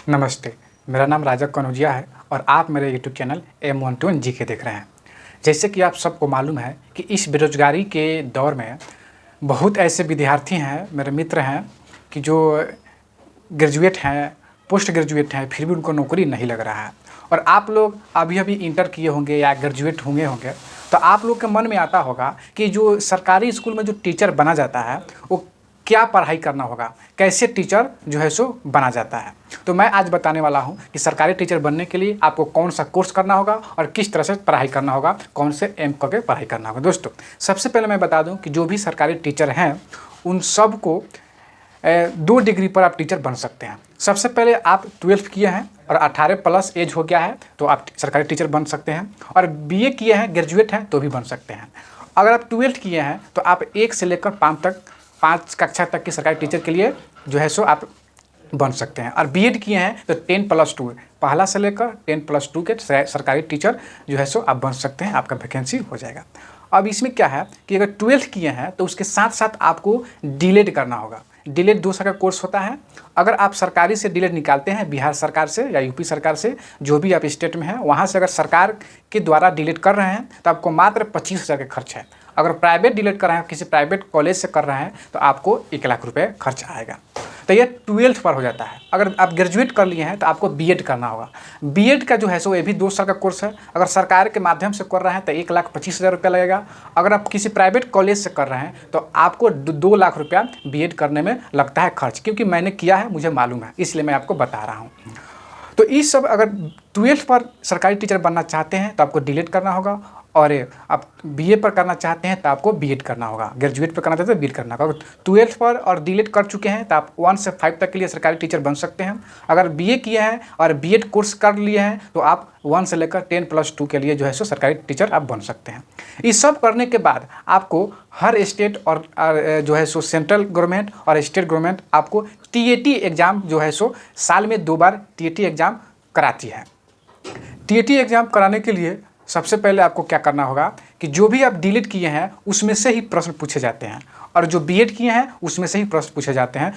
नमस्ते, मेरा नाम राजा कनौजिया है और आप मेरे यूट्यूब चैनल M121 जीके देख रहे हैं। जैसे कि आप सबको मालूम है कि इस बेरोज़गारी के दौर में बहुत ऐसे विद्यार्थी हैं, मेरे मित्र हैं कि जो ग्रेजुएट हैं, पोस्ट ग्रेजुएट हैं, फिर भी उनको नौकरी नहीं लग रहा है। और आप लोग अभी-अभी इंटर किए होंगे या ग्रेजुएट होंगे, तो आप लोग के मन में आता होगा कि जो सरकारी स्कूल में जो टीचर बना जाता है, वो क्या पढ़ाई करना होगा, कैसे टीचर जो है सो बना जाता है। तो मैं आज बताने वाला हूँ कि सरकारी टीचर बनने के लिए आपको कौन सा कोर्स करना होगा और किस तरह से पढ़ाई करना होगा, कौन से एम करके पढ़ाई करना होगा। दोस्तों, सबसे पहले मैं बता दूँ कि जो भी सरकारी टीचर हैं, उन सब को 2 डिग्री पर आप टीचर बन सकते हैं। सबसे पहले आप 12th किए हैं और 18 प्लस एज हो गया है तो आप सरकारी टीचर बन सकते हैं, और BA किए हैं, ग्रेजुएट हैं तो भी बन सकते हैं। अगर आप 12th किए हैं तो आप 1 से लेकर 5 कक्षा तक की सरकारी टीचर के लिए जो है सो आप बन सकते हैं, और BEd किए हैं तो 10+2 पहला से लेकर 10+2 के सरकारी टीचर जो है सो आप बन सकते हैं, आपका वैकेंसी हो जाएगा। अब इसमें क्या है कि अगर 12th किए हैं तो उसके साथ साथ आपको डीलेड करना होगा। डीलेड 2 साल का कोर्स होता है। अगर आप सरकारी से डीलेड निकालते हैं, बिहार सरकार से या यूपी सरकार से, जो भी आप स्टेट में हैं, वहाँ से अगर सरकार के द्वारा डीलेड कर रहे हैं तो आपको मात्र 25,000 का खर्च है। अगर प्राइवेट डीलेड कर रहे हैं, किसी प्राइवेट कॉलेज से कर रहे हैं, तो आपको 1 लाख रुपये खर्च आएगा। तो ये 12th पर हो जाता है। अगर आप ग्रेजुएट कर लिए हैं तो आपको BEd करना होगा। BEd का जो है सो ये भी 2 साल का कोर्स है। अगर सरकार के माध्यम से कर रहे हैं तो 1,25,000 रुपया लगेगा। अगर आप किसी प्राइवेट कॉलेज से कर रहे हैं तो आपको 2 लाख रुपया BEd करने में लगता है खर्च, क्योंकि मैंने किया है, मुझे मालूम है, इसलिए मैं आपको बता रहा हूँ। तो इस सब, अगर 12th पर सरकारी टीचर बनना चाहते हैं तो आपको डीलेड करना होगा, और आप BA पर करना चाहते हैं तो आपको BEd करना होगा, ग्रेजुएट पर करना चाहते हैं तो BEd करना होगा। 12th पर और डीलेड कर चुके हैं तो आप 1 से 5 तक के लिए सरकारी टीचर बन सकते हैं। अगर BA किए हैं और BEd कोर्स कर लिए हैं तो आप 1 से लेकर 10+2 के लिए जो है सो सरकारी टीचर आप बन सकते हैं। इस सब करने के बाद आपको हर स्टेट और जो है सो सेंट्रल गवर्नमेंट और स्टेट गवर्नमेंट आपको TAT एग्ज़ाम जो है सो साल में 2 बार TAT एग्ज़ाम कराती है। TAT एग्ज़ाम कराने के लिए सबसे पहले आपको क्या करना होगा कि जो भी आप डीलेड किए हैं उसमें से ही प्रश्न पूछे जाते हैं, और जो BEd किए हैं उसमें से ही प्रश्न पूछे जाते हैं,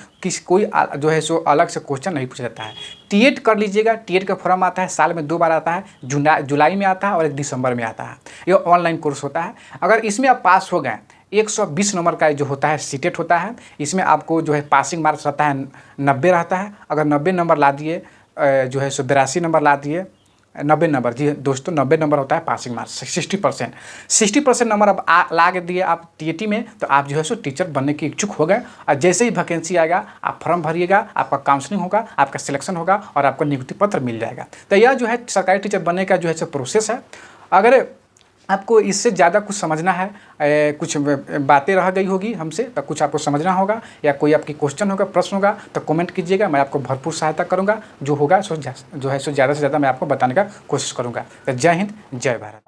कोई जो है सो अलग से क्वेश्चन नहीं पूछा जाता है। TAT कर लीजिएगा। TAT का फॉर्म आता है, साल में 2 बार आता है, जुलाई में आता है और 1 दिसंबर में आता है। ये ऑनलाइन कोर्स होता है। अगर इसमें आप पास हो गए, 120 नंबर का जो होता है सीटेट होता है, इसमें आपको जो है पासिंग मार्क्स रहता है 90 रहता है। अगर 90 नंबर ला दिए, जो है सो 82 नंबर ला दिए, 90 नंबर, जी दोस्तों 90 नंबर होता है पासिंग मार्क्स। 60% नंबर अब ला के दिए आप TAT में, तो आप जो है सो टीचर बनने के इच्छुक हो गए। और जैसे ही वैकेंसी आएगा आप फॉर्म भरिएगा, आपका काउंसलिंग होगा, आपका सिलेक्शन होगा और आपको नियुक्ति पत्र मिल जाएगा। तो यह जो है सरकारी टीचर बनने का जो है सो प्रोसेस है। अगर आपको इससे ज़्यादा कुछ समझना है, कुछ बातें रह गई होगी हमसे, तो कुछ आपको समझना होगा या कोई आपकी क्वेश्चन होगा, प्रश्न होगा, तो कमेंट कीजिएगा। मैं आपको भरपूर सहायता करूंगा। जो होगा सो जो है सो ज़्यादा से ज़्यादा मैं आपको बताने का कोशिश करूंगा। तो जय हिंद, जय भारत।